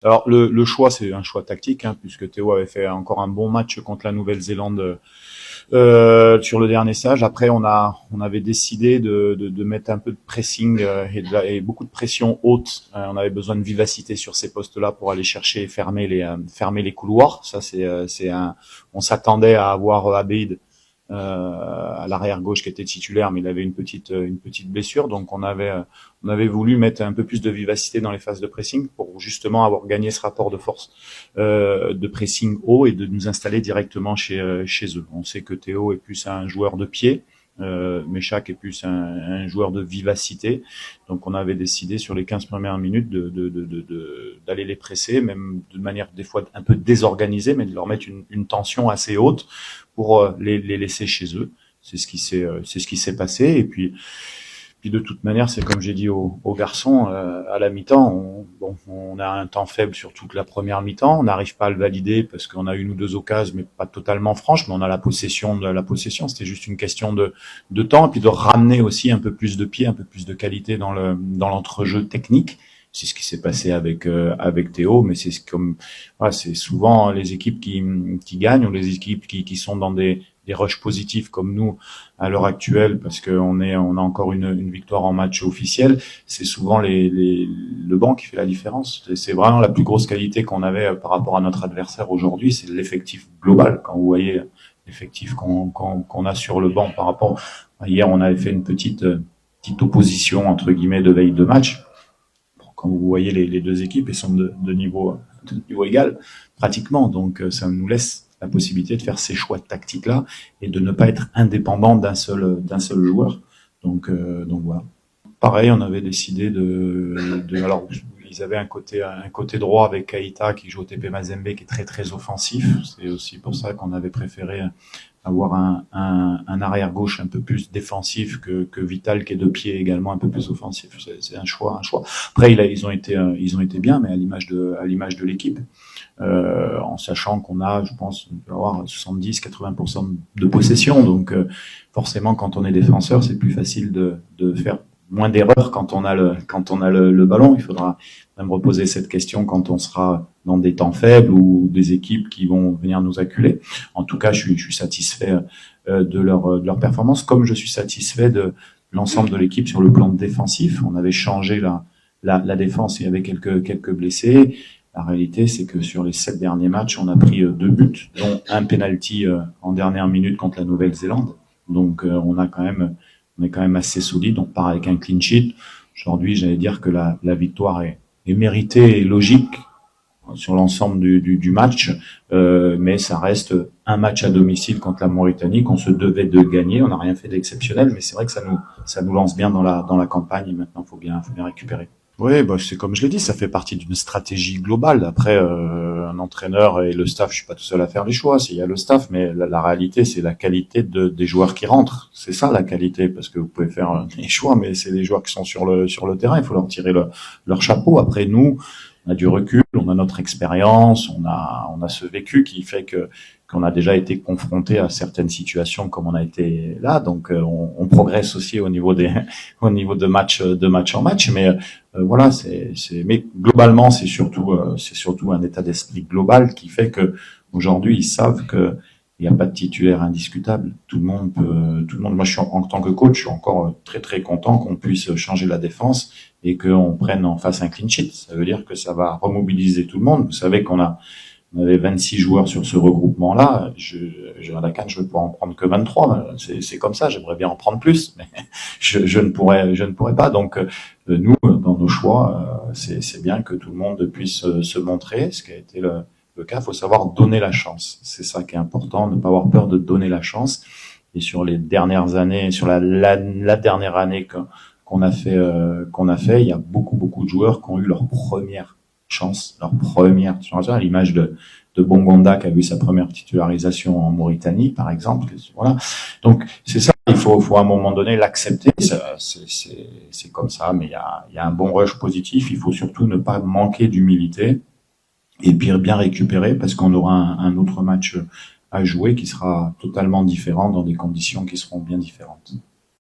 Alors le choix, c'est un choix tactique, hein, puisque Théo avait fait encore un bon match contre la Nouvelle-Zélande sur le dernier stage. Après, on avait décidé de mettre un peu de pressing et beaucoup de pression haute. On avait besoin de vivacité sur ces postes-là pour aller chercher et fermer les couloirs. Ça, on s'attendait à avoir Abid à l'arrière gauche qui était titulaire, mais il avait une petite blessure, donc on avait voulu mettre un peu plus de vivacité dans les phases de pressing pour justement avoir gagné ce rapport de force de pressing haut et de nous installer directement chez eux. On sait que Théo est plus un joueur de pied, Meshak est plus un joueur de vivacité. Donc on avait décidé sur les 15 premières minutes d'aller les presser, même de manière des fois un peu désorganisée, mais de leur mettre une tension assez haute pour les laisser chez eux. C'est ce qui s'est passé. Et puis de toute manière, c'est comme j'ai dit aux garçons, à la mi-temps, on a un temps faible sur toute la première mi-temps. On n'arrive pas à le valider parce qu'on a une ou deux occasions, mais pas totalement franches. Mais on a la possession de la possession. C'était juste une question de temps et puis de ramener aussi un peu plus de pied, un peu plus de qualité dans l'entrejeu technique. C'est ce qui s'est passé avec Théo, mais c'est souvent les équipes qui gagnent ou les équipes qui sont dans des rushs positifs comme nous à l'heure actuelle, parce qu'on on a encore une victoire en match officiel. C'est souvent le banc qui fait la différence. C'est vraiment la plus grosse qualité qu'on avait par rapport à notre adversaire aujourd'hui, c'est l'effectif global. Quand vous voyez l'effectif qu'on a sur le banc par rapport, hier on avait fait une petite opposition entre guillemets de veille de match. Quand vous voyez les deux équipes, elles sont de niveau égal pratiquement, donc ça nous laisse la possibilité de faire ces choix tactiques-là et de ne pas être indépendant d'un seul joueur. Donc voilà. Pareil, on avait décidé alors ils avaient un côté droit avec Keita qui joue au TP Mazembe qui est très très offensif. C'est aussi pour ça qu'on avait préféré avoir un arrière gauche un peu plus défensif que Vital qui est de pied également un peu plus offensif. C'est un choix. Après ils ont été bien, mais à l'image de l'équipe. En sachant qu'on a, je pense, on peut avoir 70-80% de possession. Donc, forcément, quand on est défenseur, c'est plus facile de faire moins d'erreurs quand on a le ballon. Il faudra même reposer cette question quand on sera dans des temps faibles ou des équipes qui vont venir nous acculer. En tout cas, je suis satisfait de leur performance, comme je suis satisfait de l'ensemble de l'équipe sur le plan défensif. On avait changé la défense, il y avait quelques blessés. La réalité, c'est que sur les 7 derniers matchs, on a pris 2 buts, dont un penalty en dernière minute contre la Nouvelle-Zélande. Donc, on est quand même assez solide. On part avec un clean sheet. Aujourd'hui, j'allais dire que la victoire est méritée et logique sur l'ensemble du match, mais ça reste un match à domicile contre la Mauritanie qu'on se devait de gagner. On n'a rien fait d'exceptionnel, mais c'est vrai que ça nous lance bien dans la campagne. Et maintenant, faut bien récupérer. Oui, bah c'est comme je l'ai dit, ça fait partie d'une stratégie globale. Après, un entraîneur et le staff, je suis pas tout seul à faire les choix. Il y a le staff, mais la réalité, c'est la qualité des joueurs qui rentrent. C'est ça la qualité, parce que vous pouvez faire les choix, mais c'est les joueurs qui sont sur le terrain. Il faut leur tirer leur chapeau. Après, nous, on a du recul, on a notre expérience, on a ce vécu qui fait qu'on a déjà été confronté à certaines situations comme on a été là, donc on progresse aussi au niveau de match en match, mais voilà, mais globalement c'est surtout un état d'esprit global qui fait que aujourd'hui ils savent que il n'y a pas de titulaire indiscutable. Tout le monde. Moi, en tant que coach, je suis encore très très content qu'on puisse changer la défense et qu'on prenne en face un clean sheet. Ça veut dire que ça va remobiliser tout le monde. Vous savez on avait 26 joueurs sur ce regroupement-là. À la CAN, je ne vais pouvoir en prendre que 23. C'est comme ça. J'aimerais bien en prendre plus, mais je ne pourrais pas. Donc, nous, dans nos choix, c'est bien que tout le monde puisse se montrer, ce qui a été le cas. Il faut savoir donner la chance. C'est ça qui est important, ne pas avoir peur de donner la chance. Et sur les dernières années, sur la dernière année qu'on a fait, il y a beaucoup de joueurs qui ont eu leur première chance, à l'image de Bongonda qui a vu sa première titularisation en Mauritanie, par exemple. Voilà. Donc c'est ça, il faut à un moment donné l'accepter. C'est comme ça, mais il y a un bon rush positif. Il faut surtout ne pas manquer d'humilité et puis bien récupérer parce qu'on aura un autre match à jouer qui sera totalement différent dans des conditions qui seront bien différentes.